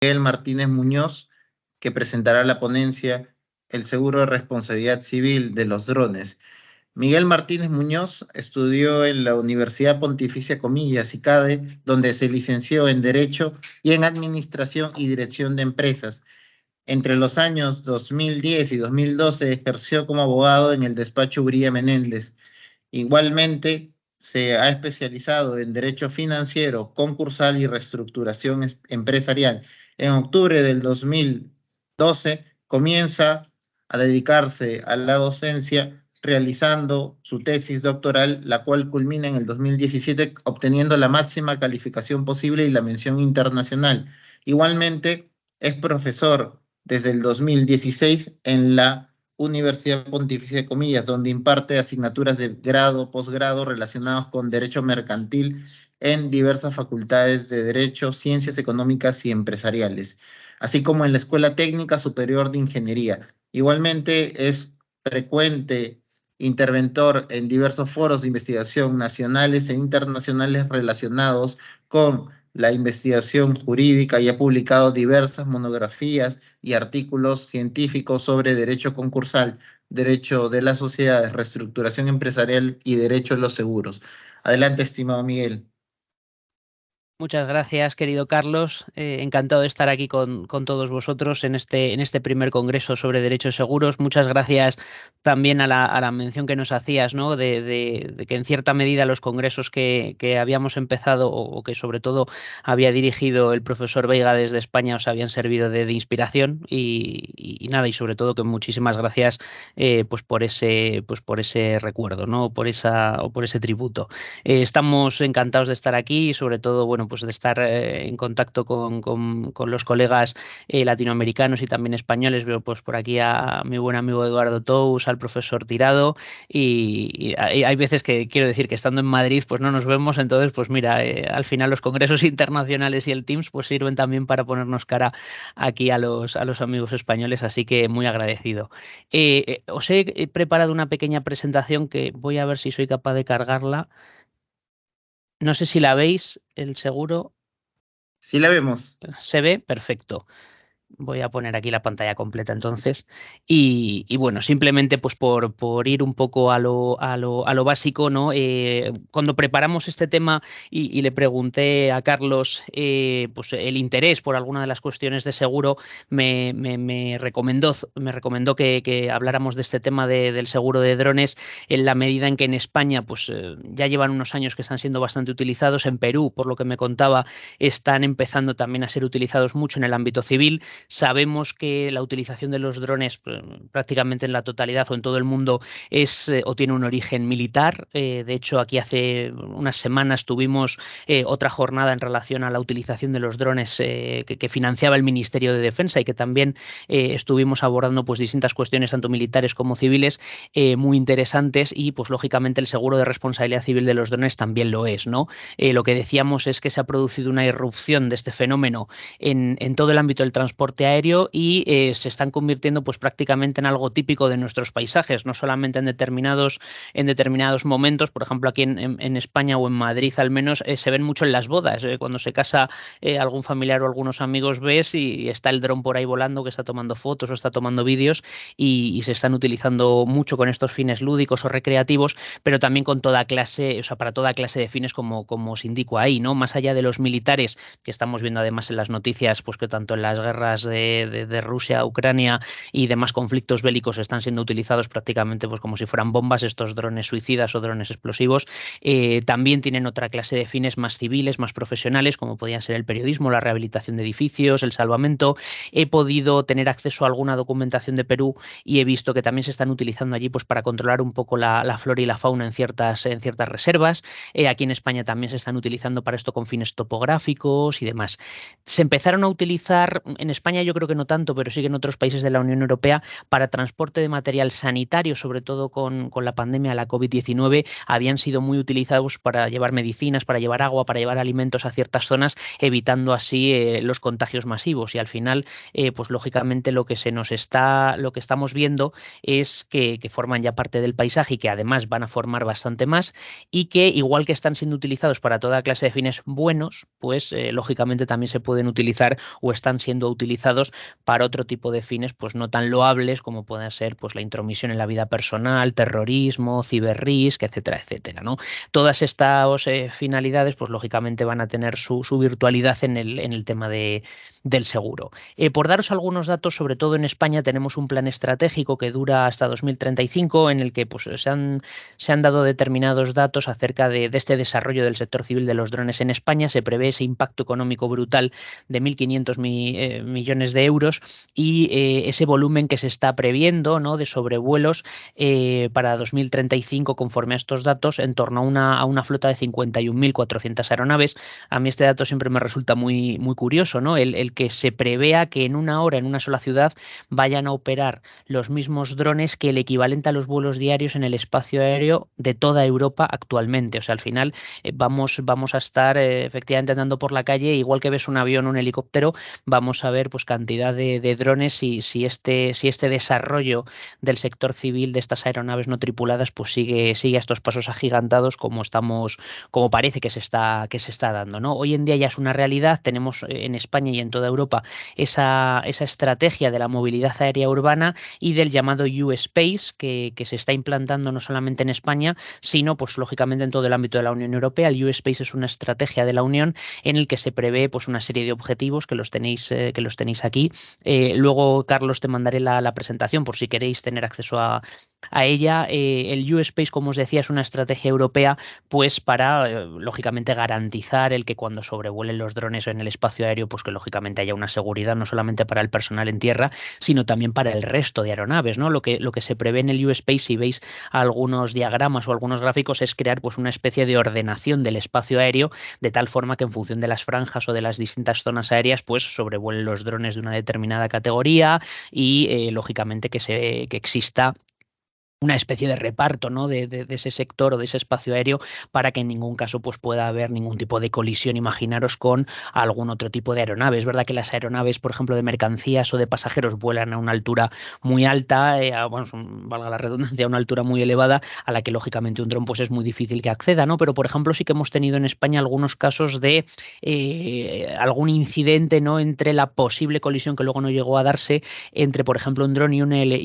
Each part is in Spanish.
Miguel Martínez Muñoz, que presentará la ponencia El seguro de responsabilidad civil de los drones. Miguel Martínez Muñoz estudió en la Universidad Pontificia Comillas, ICADE, donde se licenció en Derecho y en Administración y Dirección de Empresas. Entre los años 2010 y 2012 ejerció como abogado en el despacho Uría Menéndez. Igualmente, se ha especializado en Derecho Financiero, Concursal y Reestructuración Empresarial. En octubre del 2012 comienza a dedicarse a la docencia realizando su tesis doctoral, la cual culmina en el 2017 obteniendo la máxima calificación posible y la mención internacional. Igualmente, es profesor desde el 2016 en la Universidad Pontificia de Comillas, donde imparte asignaturas de grado, posgrado relacionados con derecho mercantil en diversas facultades de Derecho, Ciencias Económicas y Empresariales, así como en la Escuela Técnica Superior de Ingeniería. Igualmente es frecuente interventor en diversos foros de investigación nacionales e internacionales relacionados con la investigación jurídica y ha publicado diversas monografías y artículos científicos sobre derecho concursal, derecho de las sociedades, reestructuración empresarial y derecho de los seguros. Adelante, estimado Miguel. Muchas gracias, querido Carlos. Encantado de estar aquí con todos vosotros en este primer congreso sobre derechos seguros. Muchas gracias también a la mención que nos hacías, ¿no? De que en cierta medida los congresos que habíamos empezado o que sobre todo había dirigido el profesor Veiga desde España os habían servido de inspiración y nada, y sobre todo que muchísimas gracias pues por ese recuerdo, ¿no? Por ese tributo. Estamos encantados de estar aquí y sobre todo, bueno, pues de estar en contacto con los colegas latinoamericanos y también españoles. Veo pues por aquí a mi buen amigo Eduardo Tous, al profesor Tirado y hay veces que quiero decir que estando en Madrid pues no nos vemos, entonces pues mira, al final los congresos internacionales y el Teams pues sirven también para ponernos cara aquí a los amigos españoles, así que muy agradecido. Os he preparado una pequeña presentación que voy a ver si soy capaz de cargarla. No sé si la veis, el seguro. Sí la vemos. ¿Se ve? Perfecto. Voy a poner aquí la pantalla completa entonces. Y bueno, simplemente pues por ir un poco a lo básico, ¿no? Cuando preparamos este tema y le pregunté a Carlos pues el interés por alguna de las cuestiones de seguro, me recomendó que habláramos de este tema del seguro de drones en la medida en que en España pues ya llevan unos años que están siendo bastante utilizados. En Perú, por lo que me contaba, están empezando también a ser utilizados mucho en el ámbito civil. Sabemos que la utilización de los drones prácticamente en la totalidad o en todo el mundo es o tiene un origen militar. De hecho, aquí hace unas semanas tuvimos otra jornada en relación a la utilización de los drones que financiaba el Ministerio de Defensa y que también estuvimos abordando pues distintas cuestiones, tanto militares como civiles, muy interesantes y pues lógicamente el seguro de responsabilidad civil de los drones también lo es, ¿no? Lo que decíamos es que se ha producido una irrupción de este fenómeno en todo el ámbito del transporte aéreo y se están convirtiendo pues prácticamente en algo típico de nuestros paisajes, no solamente en determinados momentos. Por ejemplo, aquí en España o en Madrid al menos se ven mucho en las bodas. Cuando se casa algún familiar o algunos amigos ves y está el dron por ahí volando que está tomando fotos o está tomando vídeos y se están utilizando mucho con estos fines lúdicos o recreativos, pero también con toda clase, o sea, para toda clase de fines como os indico ahí, ¿no? Más allá de los militares que estamos viendo además en las noticias, pues que tanto en las guerras de Rusia, Ucrania y demás conflictos bélicos están siendo utilizados prácticamente pues como si fueran bombas estos drones suicidas o drones explosivos. También tienen otra clase de fines más civiles, más profesionales, como podían ser el periodismo, la rehabilitación de edificios, el salvamento. He podido tener acceso a alguna documentación de Perú y he visto que también se están utilizando allí pues para controlar un poco la flora y la fauna en ciertas reservas. Aquí en España también se están utilizando para esto con fines topográficos y demás. Se empezaron a utilizar en España España yo creo que no tanto, pero sí que en otros países de la Unión Europea, para transporte de material sanitario, sobre todo con la pandemia, la COVID-19, habían sido muy utilizados para llevar medicinas, para llevar agua, para llevar alimentos a ciertas zonas, evitando así los contagios masivos. Y al final, pues lógicamente lo que estamos viendo es que forman ya parte del paisaje y que además van a formar bastante más y que igual que están siendo utilizados para toda clase de fines buenos, pues lógicamente también se pueden utilizar o están siendo utilizados para otro tipo de fines pues no tan loables como pueden ser pues la intromisión en la vida personal, terrorismo, ciberrisk, etcétera, etcétera, ¿no? Todas estas finalidades pues lógicamente van a tener su virtualidad en el tema del seguro. Por daros algunos datos, sobre todo en España tenemos un plan estratégico que dura hasta 2035 en el que pues, se han dado determinados datos acerca de este desarrollo del sector civil de los drones en España. Se prevé ese impacto económico brutal de 1.500 millones de euros y ese volumen que se está previendo, ¿no?, de sobrevuelos para 2035 conforme a estos datos en torno a una flota de 51.400 aeronaves. A mí este dato siempre me resulta muy curioso, ¿no? El que se prevea que en una hora, en una sola ciudad, vayan a operar los mismos drones que el equivalente a los vuelos diarios en el espacio aéreo de toda Europa actualmente. O sea, al final vamos a estar efectivamente andando por la calle, igual que ves un avión o un helicóptero, vamos a ver pues cantidad de drones y si este desarrollo del sector civil de estas aeronaves no tripuladas pues sigue a estos pasos agigantados como parece que se está dando, ¿no? Hoy en día ya es una realidad, tenemos en España y en toda Europa esa estrategia de la movilidad aérea urbana y del llamado U-Space que se está implantando no solamente en España, sino pues lógicamente en todo el ámbito de la Unión Europea. El U-Space es una estrategia de la Unión en el que se prevé pues una serie de objetivos que los tenéis aquí. Luego, Carlos, te mandaré la presentación por si queréis tener acceso a ella. El U-Space, como os decía, es una estrategia europea pues para, lógicamente, garantizar el que cuando sobrevuelen los drones en el espacio aéreo, pues que lógicamente haya una seguridad no solamente para el personal en tierra, sino también para el resto de aeronaves, ¿no? Lo que se prevé en el U-Space, si veis algunos diagramas o algunos gráficos, es crear pues una especie de ordenación del espacio aéreo de tal forma que en función de las franjas o de las distintas zonas aéreas, pues sobrevuelen los drones de una determinada categoría y, lógicamente, que exista una especie de reparto, ¿no?, de ese sector o de ese espacio aéreo para que en ningún caso pues, pueda haber ningún tipo de colisión, imaginaros, con algún otro tipo de aeronave. Es verdad que las aeronaves, por ejemplo, de mercancías o de pasajeros vuelan a una altura muy alta, bueno, valga la redundancia, a una altura muy elevada, a la que lógicamente un dron pues, es muy difícil que acceda, ¿no? Pero, por ejemplo, sí que hemos tenido en España algunos casos de algún incidente, ¿no?, entre la posible colisión que luego no llegó a darse entre, por ejemplo, un dron y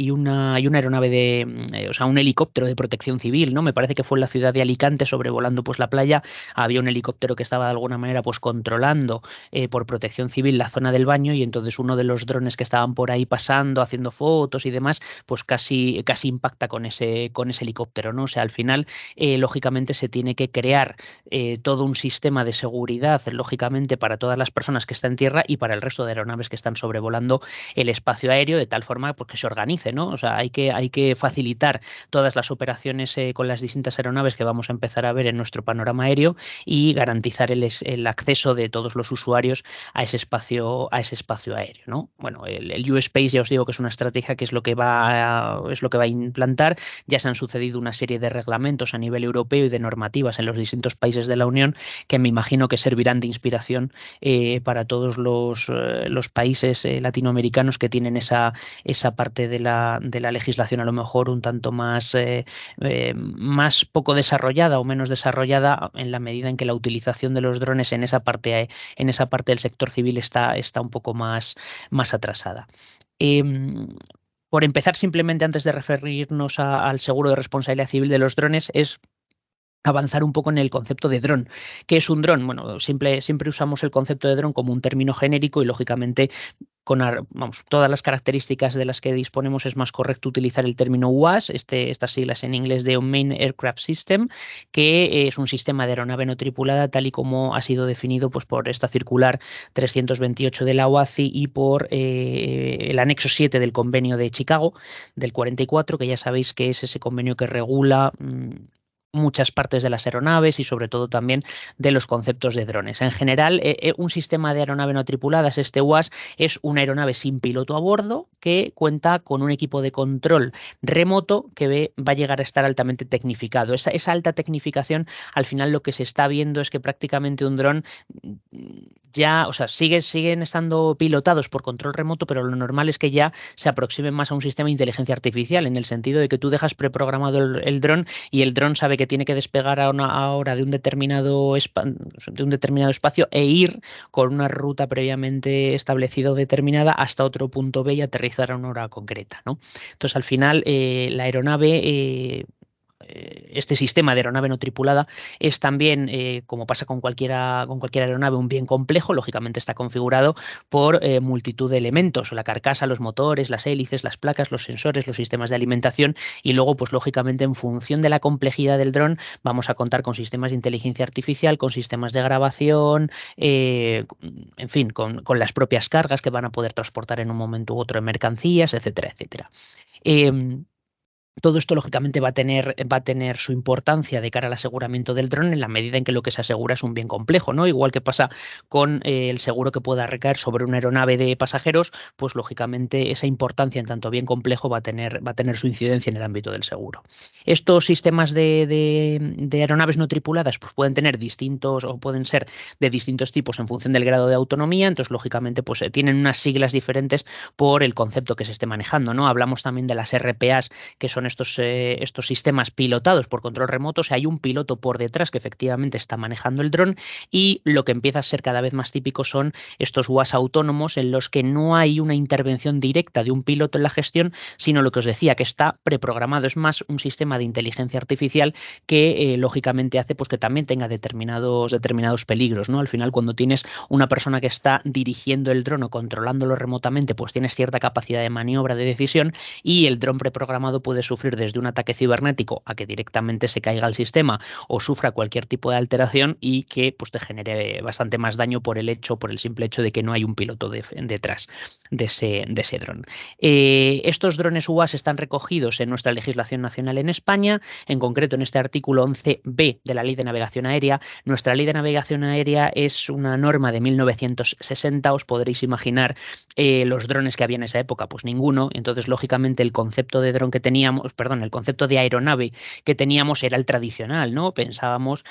una aeronave o sea, un helicóptero de protección civil, ¿no? Me parece que fue en la ciudad de Alicante, sobrevolando pues la playa, había un helicóptero que estaba de alguna manera pues controlando por protección civil la zona del baño y entonces uno de los drones que estaban por ahí pasando, haciendo fotos y demás, pues casi impacta con ese helicóptero, ¿no? O sea, al final, lógicamente se tiene que crear todo un sistema de seguridad, lógicamente, para todas las personas que están en tierra y para el resto de aeronaves que están sobrevolando el espacio aéreo, de tal forma pues, que se organice, ¿no? O sea, hay que facilitar todas las operaciones con las distintas aeronaves que vamos a empezar a ver en nuestro panorama aéreo y garantizar el acceso de todos los usuarios a ese espacio aéreo, ¿no? Bueno, el U-Space ya os digo que es una estrategia que es lo que va a implantar. Ya se han sucedido una serie de reglamentos a nivel europeo y de normativas en los distintos países de la Unión que me imagino que servirán de inspiración para todos los países latinoamericanos que tienen esa parte de la legislación a lo mejor un tanto más poco desarrollada o menos desarrollada en la medida en que la utilización de los drones en esa parte del sector civil está un poco más atrasada. Em, por empezar, simplemente antes de referirnos al seguro de responsabilidad civil de los drones, es avanzar un poco en el concepto de dron. ¿Qué es un dron? Bueno, siempre usamos el concepto de dron como un término genérico y lógicamente vamos, todas las características de las que disponemos es más correcto utilizar el término UAS, estas siglas en inglés de Unmanned Aircraft System, que es un sistema de aeronave no tripulada tal y como ha sido definido pues, por esta circular 328 de la OACI y por el anexo 7 del convenio de Chicago del 44, que ya sabéis que es ese convenio que regula muchas partes de las aeronaves y sobre todo también de los conceptos de drones. En general, un sistema de aeronave no tripulada, este UAS, es una aeronave sin piloto a bordo que cuenta con un equipo de control remoto que va a llegar a estar altamente tecnificado. Esa alta tecnificación, al final lo que se está viendo es que prácticamente un dron ya, o sea, siguen estando pilotados por control remoto, pero lo normal es que ya se aproximen más a un sistema de inteligencia artificial, en el sentido de que tú dejas preprogramado el dron y el dron sabe que tiene que despegar a una hora de un determinado espacio e ir con una ruta previamente establecida o determinada hasta otro punto B y aterrizar a una hora concreta, ¿no? Entonces, al final, la aeronave este sistema de aeronave no tripulada es también, como pasa con cualquier aeronave, un bien complejo. Lógicamente está configurado por multitud de elementos: la carcasa, los motores, las hélices, las placas, los sensores, los sistemas de alimentación, y luego, pues lógicamente, en función de la complejidad del dron, vamos a contar con sistemas de inteligencia artificial, con sistemas de grabación, en fin, con las propias cargas que van a poder transportar en un momento u otro en mercancías, etcétera, etcétera. Todo esto, lógicamente, va a tener su importancia de cara al aseguramiento del dron, en la medida en que lo que se asegura es un bien complejo, ¿no? Igual que pasa con el seguro que pueda recaer sobre una aeronave de pasajeros, pues lógicamente esa importancia en tanto bien complejo va a tener su incidencia en el ámbito del seguro. Estos sistemas de aeronaves no tripuladas pues pueden tener distintos, o pueden ser de distintos tipos en función del grado de autonomía. Entonces, lógicamente, pues tienen unas siglas diferentes por el concepto que se esté manejando, ¿no? Hablamos también de las RPAs, que son estos sistemas pilotados por control remoto. O sea, hay un piloto por detrás que efectivamente está manejando el dron, y lo que empieza a ser cada vez más típico son estos UAS autónomos, en los que no hay una intervención directa de un piloto en la gestión, sino lo que os decía, que está preprogramado. Es más un sistema de inteligencia artificial que lógicamente hace pues que también tenga determinados peligros, ¿no? Al final, cuando tienes una persona que está dirigiendo el dron o controlándolo remotamente, pues tienes cierta capacidad de maniobra, de decisión, y el dron preprogramado puede sufrir desde un ataque cibernético a que directamente se caiga el sistema o sufra cualquier tipo de alteración, y que pues te genere bastante más daño por el simple hecho de que no hay un piloto detrás de ese dron. Estos drones UAS están recogidos en nuestra legislación nacional en España, en concreto en este artículo 11b de la Ley de Navegación Aérea. Nuestra Ley de Navegación Aérea es una norma de 1960. Os podréis imaginar los drones que había en esa época, pues ninguno. Entonces, lógicamente, el concepto de dron que teníamos, perdón, el concepto de aeronave que teníamos era el tradicional, ¿no? Pensamos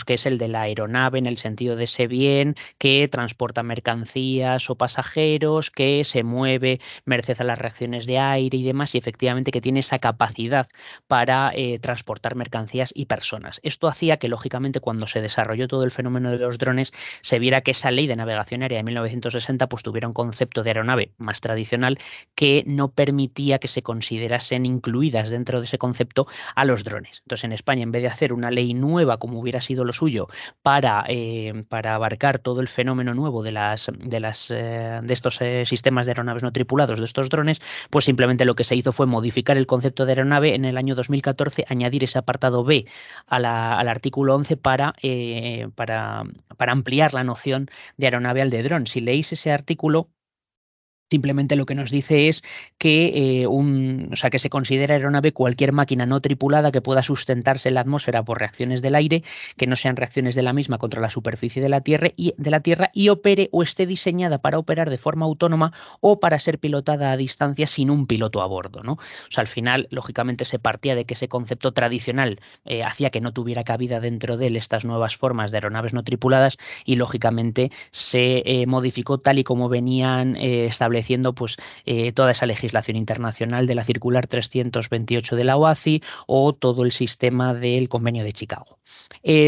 que es el de la aeronave, en el sentido de ese bien que transporta mercancías o pasajeros, que se mueve merced a las reacciones de aire y demás, y efectivamente que tiene esa capacidad para transportar mercancías y personas. Esto hacía que, lógicamente, cuando se desarrolló todo el fenómeno de los drones, se viera que esa Ley de Navegación Aérea de 1960 pues tuviera un concepto de aeronave más tradicional, que no permitía que se considerasen incluidas dentro de ese concepto a los drones. Entonces, en España, en vez de hacer una ley nueva, como hubiera sido lo suyo, para abarcar todo el fenómeno nuevo de estos sistemas de aeronaves no tripulados, de estos drones, pues simplemente lo que se hizo fue modificar el concepto de aeronave en el año 2014, añadir ese apartado B al artículo 11 para ampliar la noción de aeronave al de dron. Si leéis ese artículo, simplemente lo que nos dice es que, o sea, que se considera aeronave cualquier máquina no tripulada que pueda sustentarse en la atmósfera por reacciones del aire, que no sean reacciones de la misma contra la superficie de la Tierra, y opere o esté diseñada para operar de forma autónoma o para ser pilotada a distancia sin un piloto a bordo, ¿no? O sea, al final, lógicamente, se partía de que ese concepto tradicional hacía que no tuviera cabida dentro de él estas nuevas formas de aeronaves no tripuladas, y lógicamente se modificó tal y como venían estableciendo pues toda esa legislación internacional de la Circular 328 de la OACI o todo el sistema del Convenio de Chicago.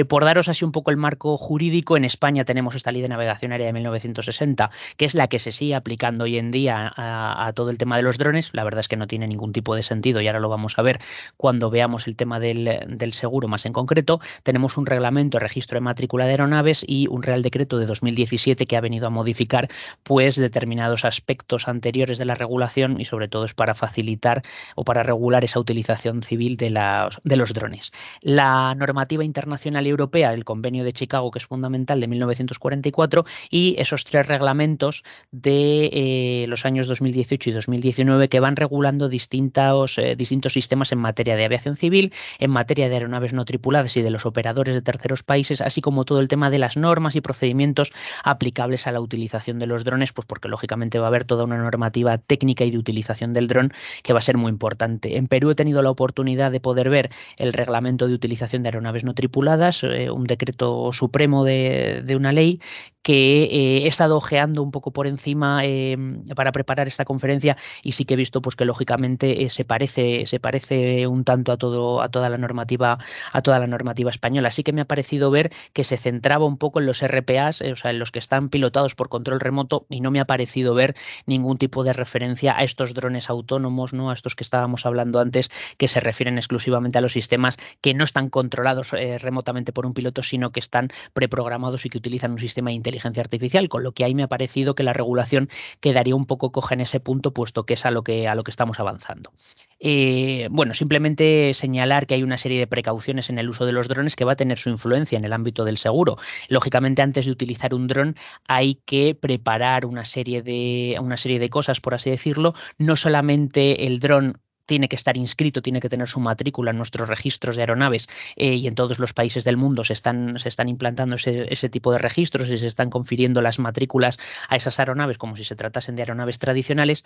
Por daros así un poco el marco jurídico, en España tenemos esta Ley de Navegación Aérea de 1960, que es la que se sigue aplicando hoy en día a todo el tema de los drones. La verdad es que no tiene ningún tipo de sentido, y ahora lo vamos a ver cuando veamos el tema del seguro más en concreto. Tenemos un reglamento de registro de matrícula de aeronaves y un Real Decreto de 2017 que ha venido a modificar pues determinados aspectos aspectos anteriores de la regulación y sobre todo es para facilitar o para regular esa utilización civil de los drones. La normativa internacional y europea, el Convenio de Chicago, que es fundamental, de 1944, y esos 3 reglamentos de los años 2018 y 2019 que van regulando distintos sistemas en materia de aviación civil, en materia de aeronaves no tripuladas y de los operadores de terceros países, así como todo el tema de las normas y procedimientos aplicables a la utilización de los drones, pues porque lógicamente va a haber toda una normativa técnica y de utilización del dron que va a ser muy importante. En Perú he tenido la oportunidad de poder ver el reglamento de utilización de aeronaves no tripuladas, un decreto supremo de una ley que he estado ojeando un poco por encima para preparar esta conferencia y sí que he visto pues que lógicamente se parece un tanto a toda la normativa española. Así que me ha parecido ver que se centraba un poco en los RPAs, o sea, en los que están pilotados por control remoto, y no me ha parecido ver ningún tipo de referencia a estos drones autónomos, ¿no? A estos que estábamos hablando antes, que se refieren exclusivamente a los sistemas que no están controlados remotamente por un piloto, sino que están preprogramados y que utilizan un sistema de inteligencia artificial, con lo que ahí me ha parecido que la regulación quedaría un poco coja en ese punto, puesto que es a lo que estamos avanzando. Bueno, simplemente señalar que hay una serie de precauciones en el uso de los drones que va a tener su influencia en el ámbito del seguro. Lógicamente, antes de utilizar un dron hay que preparar una serie de cosas, por así decirlo. No solamente el dron tiene que estar inscrito, tiene que tener su matrícula en nuestros registros de aeronaves y en todos los países del mundo se están implantando ese tipo de registros y se están confiriendo las matrículas a esas aeronaves como si se tratasen de aeronaves tradicionales,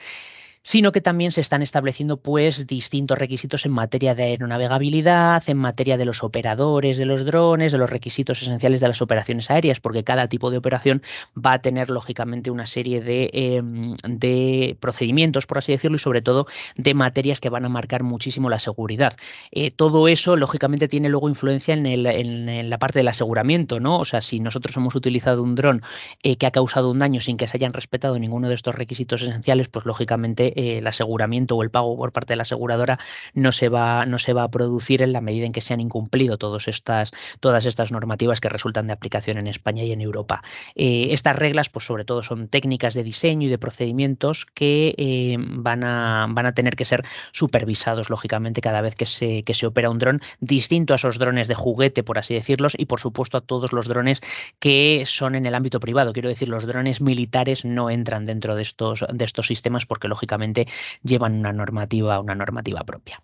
sino que también se están estableciendo pues distintos requisitos en materia de aeronavegabilidad, en materia de los operadores de los drones, de los requisitos esenciales de las operaciones aéreas, porque cada tipo de operación va a tener lógicamente una serie de procedimientos, por así decirlo, y sobre todo de materias que van a marcar muchísimo la seguridad. Todo eso lógicamente tiene luego influencia en la parte del aseguramiento, ¿no? O sea, si nosotros hemos utilizado un dron que ha causado un daño sin que se hayan respetado ninguno de estos requisitos esenciales, pues lógicamente el aseguramiento o el pago por parte de la aseguradora no se va a producir en la medida en que se han incumplido todas estas normativas que resultan de aplicación en España y en Europa. Estas reglas, pues sobre todo son técnicas de diseño y de procedimientos que van a tener que ser supervisados, lógicamente, cada vez que se opera un dron, distinto a esos drones de juguete, por así decirlos, y por supuesto a todos los drones que son en el ámbito privado. Quiero decir, los drones militares no entran dentro de estos sistemas porque lógicamente llevan una normativa propia.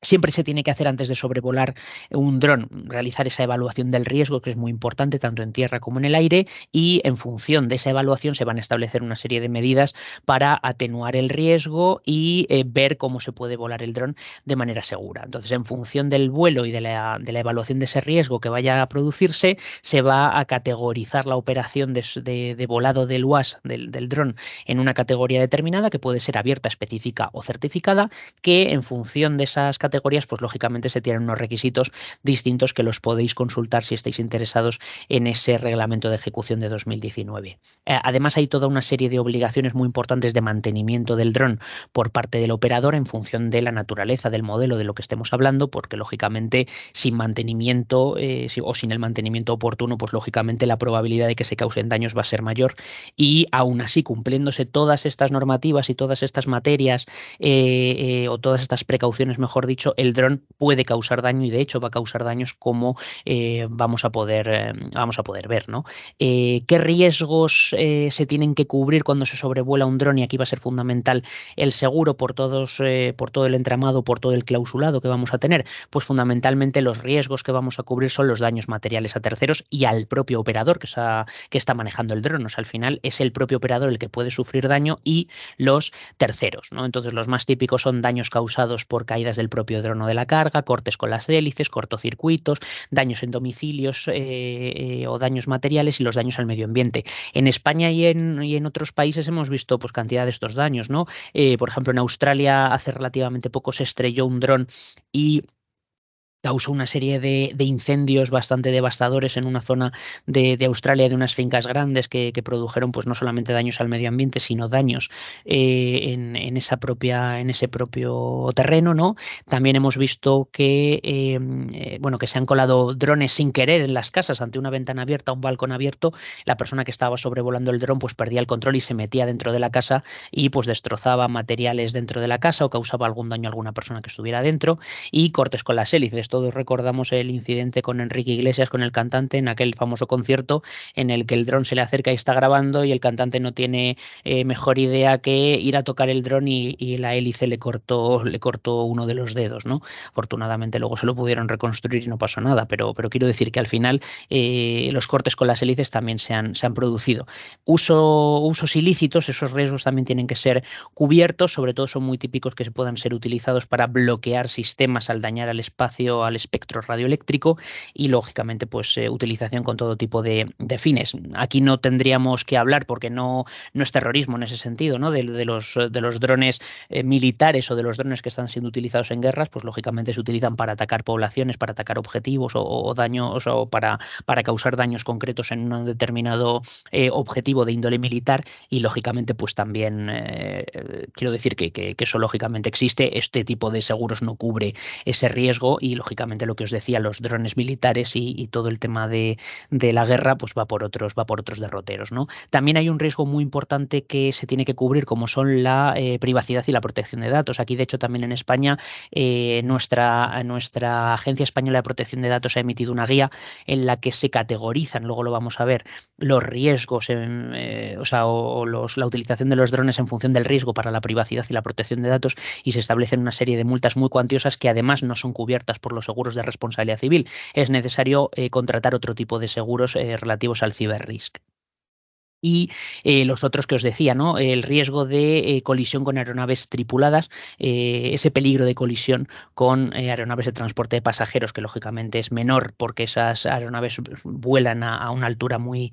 Siempre se tiene que hacer antes de sobrevolar un dron, realizar esa evaluación del riesgo, que es muy importante tanto en tierra como en el aire, y en función de esa evaluación se van a establecer una serie de medidas para atenuar el riesgo y ver cómo se puede volar el dron de manera segura. Entonces, en función del vuelo y de la evaluación de ese riesgo que vaya a producirse, se va a categorizar la operación de volado del UAS, del dron, en una categoría determinada que puede ser abierta, específica o certificada, que en función de esas categorías, pues lógicamente se tienen unos requisitos distintos que los podéis consultar si estáis interesados en ese reglamento de ejecución de 2019. Además, hay toda una serie de obligaciones muy importantes de mantenimiento del dron por parte del operador en función de la naturaleza del modelo de lo que estemos hablando, porque lógicamente sin mantenimiento o sin el mantenimiento oportuno, pues lógicamente la probabilidad de que se causen daños va a ser mayor, y aún así cumpliéndose todas estas normativas y todas estas materias o todas estas precauciones, mejor dicho, el dron puede causar daño y de hecho va a causar daños como vamos a poder ver, ¿no? ¿Qué riesgos se tienen que cubrir cuando se sobrevuela un dron? Y aquí va a ser fundamental el seguro por todo el entramado, por todo el clausulado que vamos a tener. Pues fundamentalmente los riesgos que vamos a cubrir son los daños materiales a terceros y al propio operador que está manejando el dron. O sea, al final es el propio operador el que puede sufrir daño y los terceros, ¿no? Entonces los más típicos son daños causados por caídas del propio dron o de la carga, cortes con las hélices, cortocircuitos, daños en domicilios o daños materiales y los daños al medio ambiente. En España y en otros países hemos visto pues cantidad de estos daños, ¿no? Por ejemplo, en Australia hace relativamente poco se estrelló un dron y causó una serie de incendios bastante devastadores en una zona de Australia, de unas fincas grandes que produjeron pues no solamente daños al medio ambiente, sino daños en ese propio terreno, ¿no? También hemos visto que, bueno, que se han colado drones sin querer en las casas ante una ventana abierta, un balcón abierto. La persona que estaba sobrevolando el dron pues perdía el control y se metía dentro de la casa y pues destrozaba materiales dentro de la casa o causaba algún daño a alguna persona que estuviera dentro, y cortes con las hélices. Todos recordamos el incidente con Enrique Iglesias, con el cantante, en aquel famoso concierto en el que el dron se le acerca y está grabando y el cantante no tiene mejor idea que ir a tocar el dron y la hélice le cortó uno de los dedos, ¿no? Afortunadamente luego se lo pudieron reconstruir y no pasó nada, pero quiero decir que al final los cortes con las hélices también se han producido. Usos ilícitos, esos riesgos también tienen que ser cubiertos, sobre todo son muy típicos que se puedan ser utilizados para bloquear sistemas al dañar al espacio, al espectro radioeléctrico, y lógicamente pues utilización con todo tipo de fines. Aquí no tendríamos que hablar porque no es terrorismo en ese sentido, ¿no? De los drones militares o de los drones que están siendo utilizados en guerras, pues lógicamente se utilizan para atacar poblaciones, para atacar objetivos o daños o para causar daños concretos en un determinado objetivo de índole militar, y lógicamente pues también quiero decir que eso lógicamente existe. Este tipo de seguros no cubre ese riesgo y lógicamente lo que os decía, los drones militares y todo el tema de la guerra pues va por otros derroteros, ¿no? También hay un riesgo muy importante que se tiene que cubrir, como son la privacidad y la protección de datos. Aquí, de hecho, también en España, nuestra Agencia Española de Protección de Datos ha emitido una guía en la que se categorizan, luego lo vamos a ver, los riesgos, o sea, la utilización de los drones en función del riesgo para la privacidad y la protección de datos, y se establecen una serie de multas muy cuantiosas que además no son cubiertas por los seguros de responsabilidad civil. Es necesario contratar otro tipo de seguros relativos al ciberrisk. Y los otros que os decía, ¿no? El riesgo de colisión con aeronaves tripuladas, ese peligro de colisión con aeronaves de transporte de pasajeros, que lógicamente es menor porque esas aeronaves vuelan a una altura muy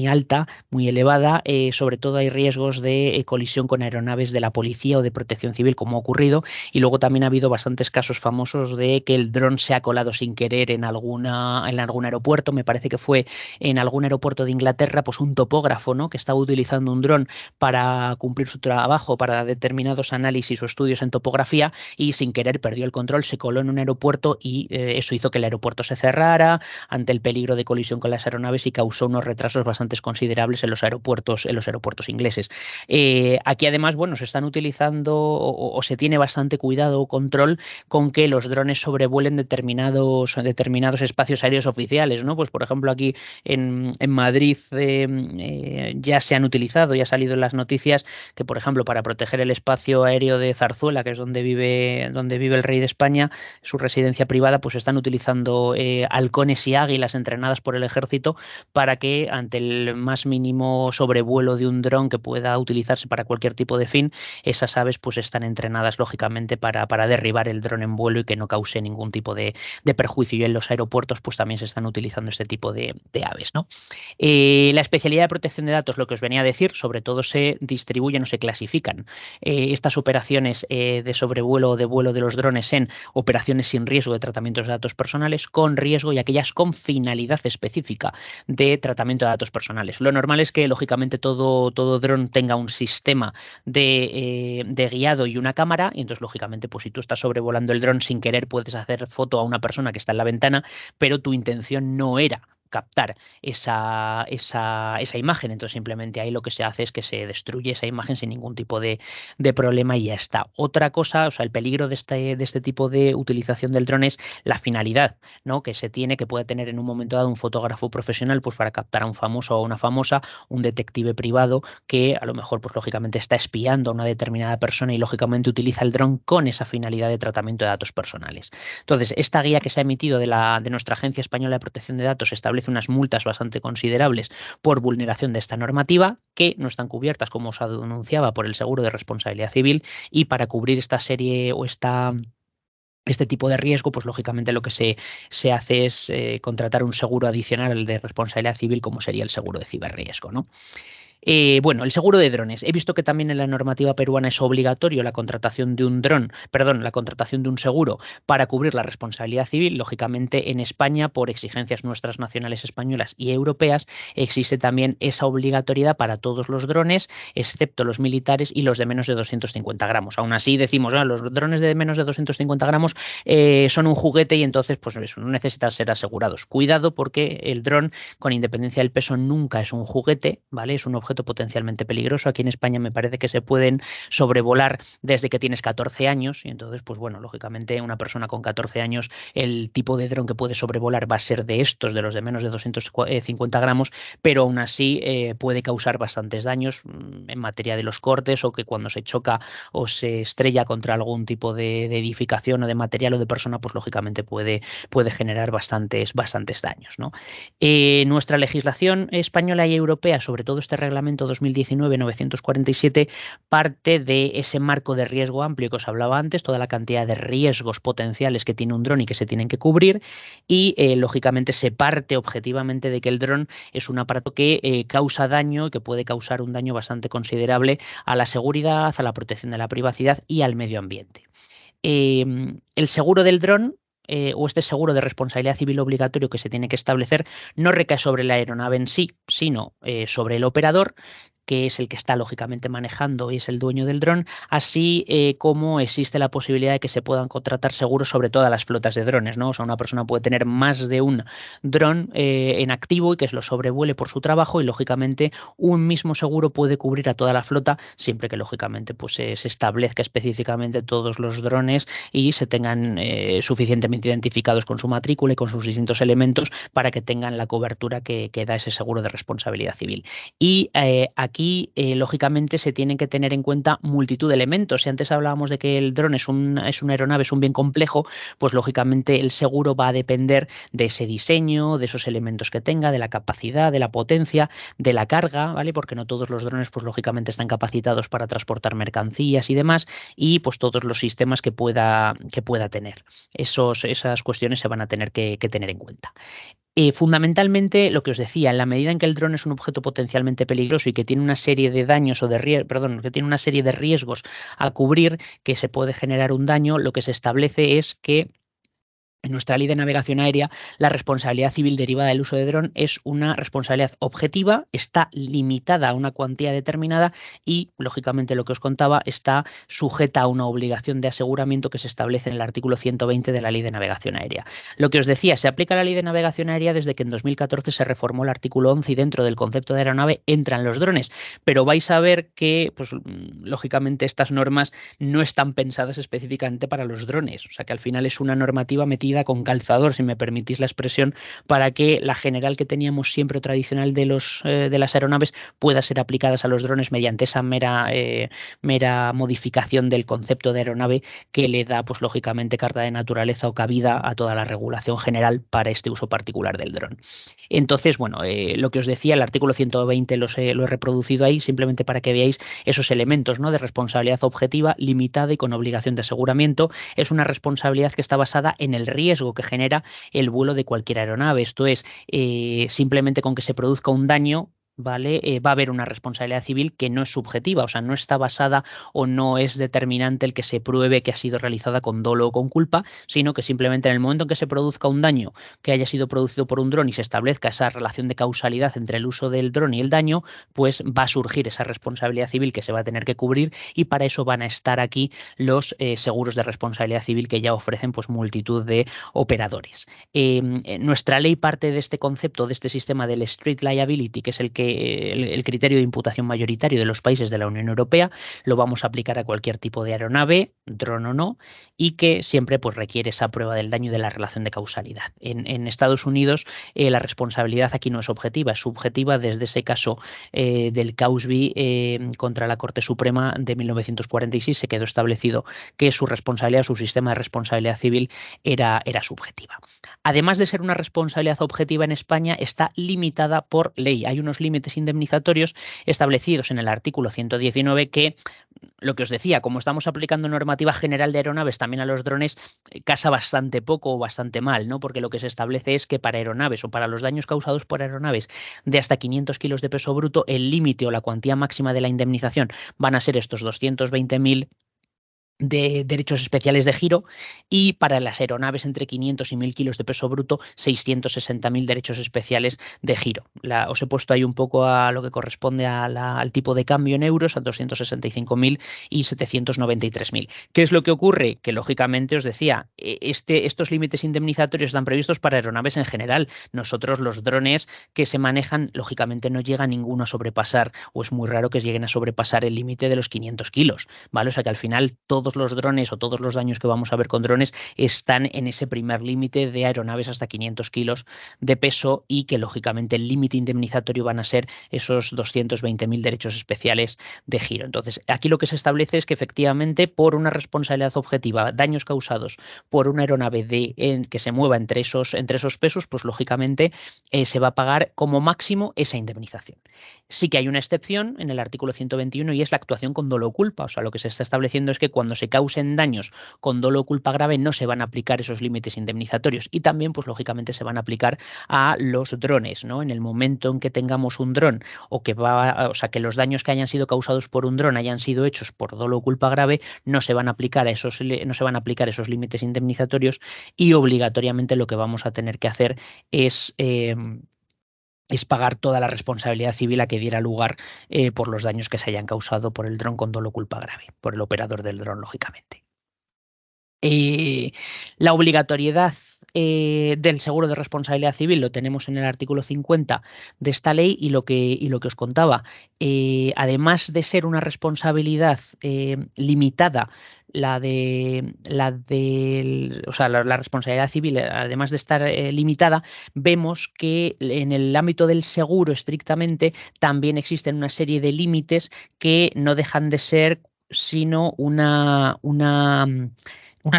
alta, muy elevada. Sobre todo hay riesgos de colisión con aeronaves de la policía o de protección civil, como ha ocurrido. Y luego también ha habido bastantes casos famosos de que el dron se ha colado sin querer en algún aeropuerto. Me parece que fue en algún aeropuerto de Inglaterra, pues un topógrafo, ¿no? Que estaba utilizando un dron para cumplir su trabajo, para determinados análisis o estudios en topografía, y sin querer perdió el control, se coló en un aeropuerto y eso hizo que el aeropuerto se cerrara ante el peligro de colisión con las aeronaves y causó unos retrasos bastante considerables en los aeropuertos ingleses. Aquí además, bueno, se están utilizando o se tiene bastante cuidado o control con que los drones sobrevuelen determinados espacios aéreos oficiales, ¿no? Pues por ejemplo aquí en Madrid ya se han utilizado, ya ha salido en las noticias que, por ejemplo, para proteger el espacio aéreo de Zarzuela, que es donde vive el rey de España, su residencia privada, pues están utilizando halcones y águilas entrenadas por el ejército para que ante el más mínimo sobrevuelo de un dron que pueda utilizarse para cualquier tipo de fin, esas aves pues están entrenadas lógicamente para derribar el dron en vuelo y que no cause ningún tipo de perjuicio. Y en los aeropuertos pues también se están utilizando este tipo de aves, ¿no? La especialidad de protección de datos, lo que os venía a decir, sobre todo se distribuyen o se clasifican estas operaciones de sobrevuelo o de vuelo de los drones en operaciones sin riesgo de tratamientos de datos personales, con riesgo, y aquellas con finalidad específica de tratamiento de datos personales. Lo normal es que, lógicamente, todo dron tenga un sistema de guiado y una cámara, y entonces, lógicamente, pues si tú estás sobrevolando el dron sin querer, puedes hacer foto a una persona que está en la ventana, pero tu intención no era captar esa imagen. Entonces simplemente ahí lo que se hace es que se destruye esa imagen sin ningún tipo de problema y ya está. Otra cosa, o sea, el peligro de este tipo de utilización del dron es la finalidad, ¿no? Que se tiene, que puede tener en un momento dado un fotógrafo profesional, pues para captar a un famoso o a una famosa, un detective privado que a lo mejor, pues lógicamente está espiando a una determinada persona y lógicamente utiliza el dron con esa finalidad de tratamiento de datos personales. Entonces, esta guía que se ha emitido de nuestra Agencia Española de Protección de Datos establece unas multas bastante considerables por vulneración de esta normativa, que no están cubiertas, como os anunciaba, por el seguro de responsabilidad civil, y para cubrir esta serie o este tipo de riesgo, pues lógicamente lo que se hace es contratar un seguro adicional al de responsabilidad civil, como sería el seguro de ciberriesgo, ¿no? Bueno, el seguro de drones. He visto que también en la normativa peruana es obligatorio la contratación de un dron, perdón, la contratación de un seguro para cubrir la responsabilidad civil. Lógicamente, en España, por exigencias nuestras nacionales españolas y europeas, existe también esa obligatoriedad para todos los drones, excepto los militares y los de menos de 250 gramos. Aún así, decimos, los drones de menos de 250 gramos son un juguete y entonces, pues eso, no necesitan ser asegurados. Cuidado porque el dron, con independencia del peso, nunca es un juguete, ¿vale? Es un objeto potencialmente peligroso. Aquí en España me parece que se pueden sobrevolar desde que tienes 14 años y entonces, pues bueno, lógicamente una persona con 14 años, el tipo de dron que puede sobrevolar va a ser de estos, de los de menos de 250 gramos, pero aún así puede causar bastantes daños en materia de los cortes o que cuando se choca o se estrella contra algún tipo de edificación o de material o de persona, pues lógicamente puede generar bastantes daños, ¿no? Nuestra legislación española y europea, sobre todo este reglamento 2019-947, parte de ese marco de riesgo amplio que os hablaba antes, toda la cantidad de riesgos potenciales que tiene un dron y que se tienen que cubrir, y lógicamente se parte objetivamente de que el dron es un aparato que causa daño y que puede causar un daño bastante considerable a la seguridad, a la protección de la privacidad y al medio ambiente. El seguro del dron o este seguro de responsabilidad civil obligatorio que se tiene que establecer no recae sobre la aeronave en sí, sino sobre el operador, que es el que está lógicamente manejando y es el dueño del dron, así como existe la posibilidad de que se puedan contratar seguros sobre todas las flotas de drones, ¿no? O sea, una persona puede tener más de un dron en activo y que lo sobrevuele por su trabajo y lógicamente un mismo seguro puede cubrir a toda la flota siempre que lógicamente pues, se establezca específicamente todos los drones y se tengan suficientemente identificados con su matrícula y con sus distintos elementos para que tengan la cobertura que da ese seguro de responsabilidad civil. Y aquí, lógicamente, se tienen que tener en cuenta multitud de elementos. Si antes hablábamos de que el dron es una aeronave, es un bien complejo, pues lógicamente el seguro va a depender de ese diseño, de esos elementos que tenga, de la capacidad, de la potencia, de la carga, ¿vale? Porque no todos los drones, pues lógicamente están capacitados para transportar mercancías y demás, y pues todos los sistemas que pueda tener. Esas cuestiones se van a tener que tener en cuenta. Fundamentalmente, lo que os decía, en la medida en que el dron es un objeto potencialmente peligroso y que tiene una serie de daños perdón, que tiene una serie de riesgos a cubrir, que se puede generar un daño, lo que se establece es que en nuestra ley de navegación aérea, la responsabilidad civil derivada del uso de dron es una responsabilidad objetiva, está limitada a una cuantía determinada y, lógicamente, lo que os contaba, está sujeta a una obligación de aseguramiento que se establece en el artículo 120 de la ley de navegación aérea. Lo que os decía, se aplica la ley de navegación aérea desde que en 2014 se reformó el artículo 11 y dentro del concepto de aeronave entran los drones, pero vais a ver que, pues, lógicamente, estas normas no están pensadas específicamente para los drones, o sea que al final es una normativa metida con calzador, si me permitís la expresión, para que la general que teníamos siempre tradicional de las aeronaves pueda ser aplicadas a los drones mediante esa mera modificación del concepto de aeronave que le da, pues lógicamente, carta de naturaleza o cabida a toda la regulación general para este uso particular del dron. Entonces, bueno, lo que os decía, el artículo 120 lo he reproducido ahí simplemente para que veáis esos elementos, ¿no? De responsabilidad objetiva, limitada y con obligación de aseguramiento. Es una responsabilidad que está basada en el riesgo que genera el vuelo de cualquier aeronave. Esto es, simplemente con que se produzca un daño, ¿vale? Va a haber una responsabilidad civil que no es subjetiva, o sea, no está basada o no es determinante el que se pruebe que ha sido realizada con dolo o con culpa, sino que simplemente en el momento en que se produzca un daño que haya sido producido por un dron y se establezca esa relación de causalidad entre el uso del dron y el daño, pues va a surgir esa responsabilidad civil que se va a tener que cubrir y para eso van a estar aquí los seguros de responsabilidad civil que ya ofrecen pues multitud de operadores. Nuestra ley parte de este concepto, de este sistema del street liability, que es el criterio de imputación mayoritario de los países de la Unión Europea, lo vamos a aplicar a cualquier tipo de aeronave, dron o no, y que siempre pues, requiere esa prueba del daño y de la relación de causalidad. En Estados Unidos la responsabilidad aquí no es objetiva, es subjetiva desde ese caso del Causby contra la Corte Suprema de 1946 se quedó establecido que su responsabilidad, su sistema de responsabilidad civil era subjetiva. Además de ser una responsabilidad objetiva en España, está limitada por ley. Hay unos límites límites indemnizatorios establecidos en el artículo 119 que, lo que os decía, como estamos aplicando normativa general de aeronaves también a los drones, casa bastante poco o bastante mal, ¿no? Porque lo que se establece es que para aeronaves o para los daños causados por aeronaves de hasta 500 kilos de peso bruto, el límite o la cuantía máxima de la indemnización van a ser estos 220.000 de derechos especiales de giro, y para las aeronaves entre 500 y 1.000 kilos de peso bruto, 660.000 derechos especiales de giro. Os he puesto ahí un poco a lo que corresponde al tipo de cambio en euros, a 265.000 y 793.000. ¿Qué es lo que ocurre? Que lógicamente os decía, estos límites indemnizatorios están previstos para aeronaves en general. Nosotros los drones que se manejan, lógicamente no llega ninguno a sobrepasar, o es muy raro que lleguen a sobrepasar el límite de los 500 kilos, ¿vale? O sea que al final todos los drones o todos los daños que vamos a ver con drones están en ese primer límite de aeronaves hasta 500 kilos de peso, y que lógicamente el límite indemnizatorio van a ser esos 220.000 derechos especiales de giro. Entonces, aquí lo que se establece es que efectivamente por una responsabilidad objetiva, daños causados por una aeronave que se mueva entre esos pesos, pues lógicamente se va a pagar como máximo esa indemnización. Sí que hay una excepción en el artículo 121 y es la actuación con dolo o culpa. O sea, lo que se está estableciendo es que cuando se causen daños con dolo o culpa grave no se van a aplicar esos límites indemnizatorios, y también, pues lógicamente, se van a aplicar a los drones, ¿no? En el momento en que tengamos un dron o que los daños que hayan sido causados por un dron hayan sido hechos por dolo o culpa grave, no se van a aplicar esos límites indemnizatorios, y obligatoriamente lo que vamos a tener que hacer es pagar toda la responsabilidad civil a que diera lugar por los daños que se hayan causado por el dron con dolo o culpa grave, por el operador del dron, lógicamente. La obligatoriedad del seguro de responsabilidad civil lo tenemos en el artículo 50 de esta ley, y lo que os contaba, además de ser una responsabilidad limitada, la responsabilidad civil, además de estar limitada, vemos que en el ámbito del seguro estrictamente también existen una serie de límites que no dejan de ser sino unas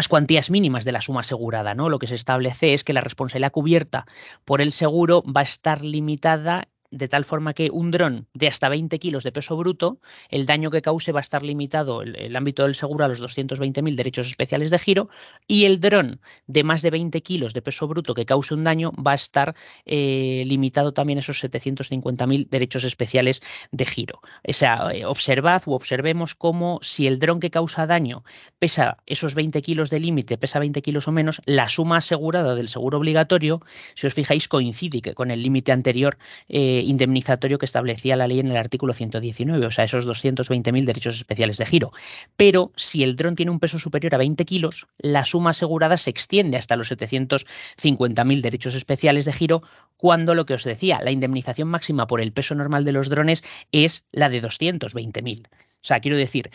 cuantías mínimas de la suma asegurada, ¿no? Lo que se establece es que la responsabilidad cubierta por el seguro va a estar limitada de tal forma que un dron de hasta 20 kilos de peso bruto, el daño que cause va a estar limitado el ámbito del seguro a los 220.000 derechos especiales de giro, y el dron de más de 20 kilos de peso bruto que cause un daño va a estar limitado también a esos 750.000 derechos especiales de giro. O sea, observemos cómo, si el dron que causa daño pesa esos 20 kilos de límite, pesa 20 kilos o menos, la suma asegurada del seguro obligatorio, si os fijáis, coincide con el límite anterior indemnizatorio que establecía la ley en el artículo 119, o sea, esos 220.000 derechos especiales de giro. Pero si el dron tiene un peso superior a 20 kilos, la suma asegurada se extiende hasta los 750.000 derechos especiales de giro, cuando, lo que os decía, la indemnización máxima por el peso normal de los drones es la de 220.000. O sea, quiero decir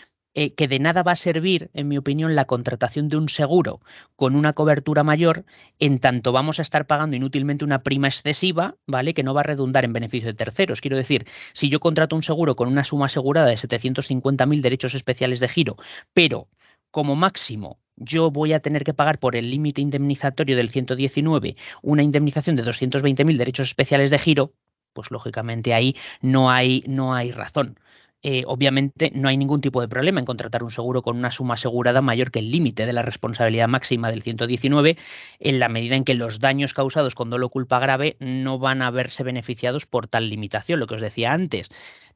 que de nada va a servir, en mi opinión, la contratación de un seguro con una cobertura mayor, en tanto vamos a estar pagando inútilmente una prima excesiva, ¿vale? Que no va a redundar en beneficio de terceros. Quiero decir, si yo contrato un seguro con una suma asegurada de 750.000 derechos especiales de giro, pero como máximo yo voy a tener que pagar por el límite indemnizatorio del 119 una indemnización de 220.000 derechos especiales de giro, pues lógicamente ahí no hay razón. Obviamente no hay ningún tipo de problema en contratar un seguro con una suma asegurada mayor que el límite de la responsabilidad máxima del 119, en la medida en que los daños causados con dolo o culpa grave no van a verse beneficiados por tal limitación, lo que os decía antes.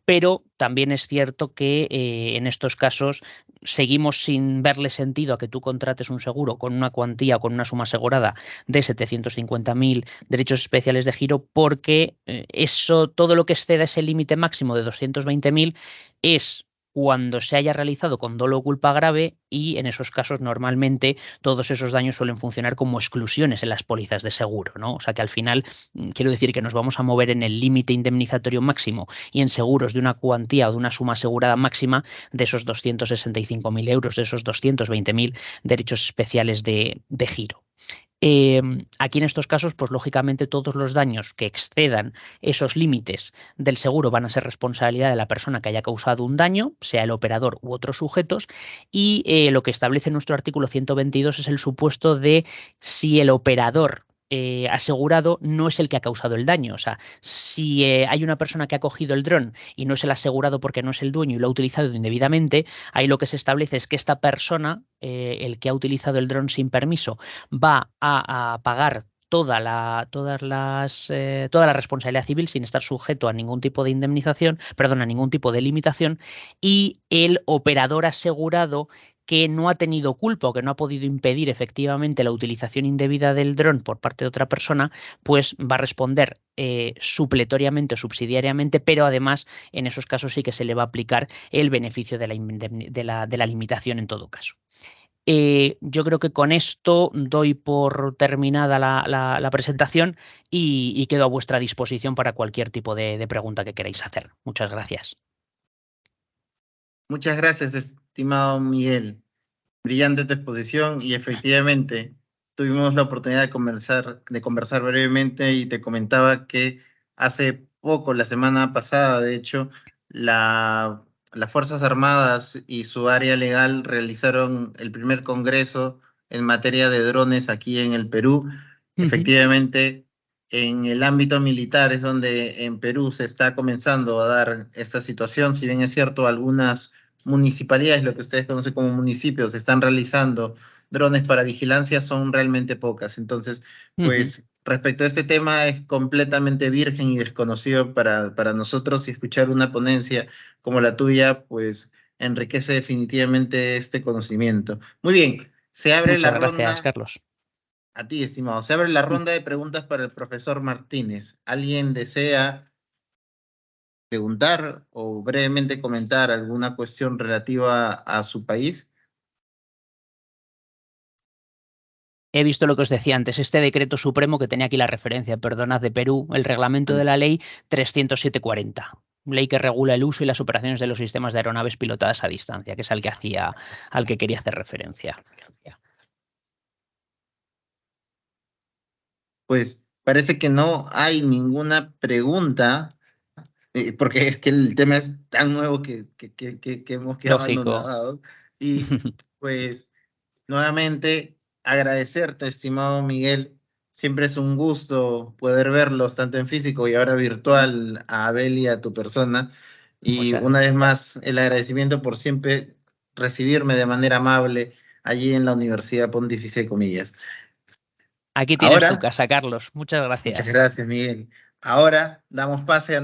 Pero también es cierto que en estos casos seguimos sin verle sentido a que tú contrates un seguro con una cuantía o con una suma asegurada de 750.000 derechos especiales de giro, porque todo lo que exceda ese límite máximo de 220.000 es cuando se haya realizado con dolo o culpa grave, y en esos casos normalmente todos esos daños suelen funcionar como exclusiones en las pólizas de seguro, ¿no? O sea que al final quiero decir que nos vamos a mover en el límite indemnizatorio máximo y en seguros de una cuantía o de una suma asegurada máxima de esos 265.000 euros, de esos 220.000 derechos especiales de giro. Aquí en estos casos, pues lógicamente todos los daños que excedan esos límites del seguro van a ser responsabilidad de la persona que haya causado un daño, sea el operador u otros sujetos, y lo que establece nuestro artículo 122 es el supuesto de si el operador asegurado no es el que ha causado el daño. O sea, si hay una persona que ha cogido el dron y no es el asegurado porque no es el dueño y lo ha utilizado indebidamente, ahí lo que se establece es que esta persona, el que ha utilizado el dron sin permiso, va a pagar toda la responsabilidad civil sin estar sujeto a ningún tipo de indemnización, perdón, a ningún tipo de limitación, y el operador asegurado que no ha tenido culpa o que no ha podido impedir efectivamente la utilización indebida del dron por parte de otra persona, pues va a responder supletoriamente o subsidiariamente, pero además en esos casos sí que se le va a aplicar el beneficio de la limitación en todo caso. Yo creo que con esto doy por terminada la presentación y quedo a vuestra disposición para cualquier tipo de pregunta que queráis hacer. Muchas gracias. Muchas gracias, estimado Miguel. Brillante tu exposición y efectivamente tuvimos la oportunidad de conversar brevemente y te comentaba que hace poco, la semana pasada, de hecho, las Fuerzas Armadas y su área legal realizaron el primer congreso en materia de drones aquí en el Perú. Ujú, Efectivamente, en el ámbito militar es donde en Perú se está comenzando a dar esta situación, si bien es cierto, algunas municipalidades, lo que ustedes conocen como municipios, están realizando drones para vigilancia, son realmente pocas. Entonces, ujú. pues respecto a este tema es completamente virgen y desconocido para nosotros y escuchar una ponencia como la tuya, pues enriquece definitivamente este conocimiento. Muy bien, se abre la Muchas gracias, ronda, Carlos. a ti, estimado, se abre la Mm. ronda de preguntas para el profesor Martínez. ¿Alguien desea preguntar o brevemente comentar alguna cuestión relativa a su país? He visto lo que os decía antes, este decreto supremo que tenía aquí la referencia, perdonad, de Perú, el reglamento de la ley 30740, ley que regula el uso y las operaciones de los sistemas de aeronaves pilotadas a distancia, que es al que quería hacer referencia. Pues parece que no hay ninguna pregunta, porque es que el tema es tan nuevo que hemos quedado Lógico. anonadados. Y pues nuevamente agradecerte, estimado Miguel. Siempre es un gusto poder verlos, tanto en físico y ahora virtual, a Abel y a tu persona. Y Muchas una vez gracias. más, el agradecimiento por siempre recibirme de manera amable allí en la Universidad Pontificia de Comillas. Aquí tienes tu Ahora, casa, Carlos. Muchas muchas gracias. gracias, Miguel. Ahora damos pase a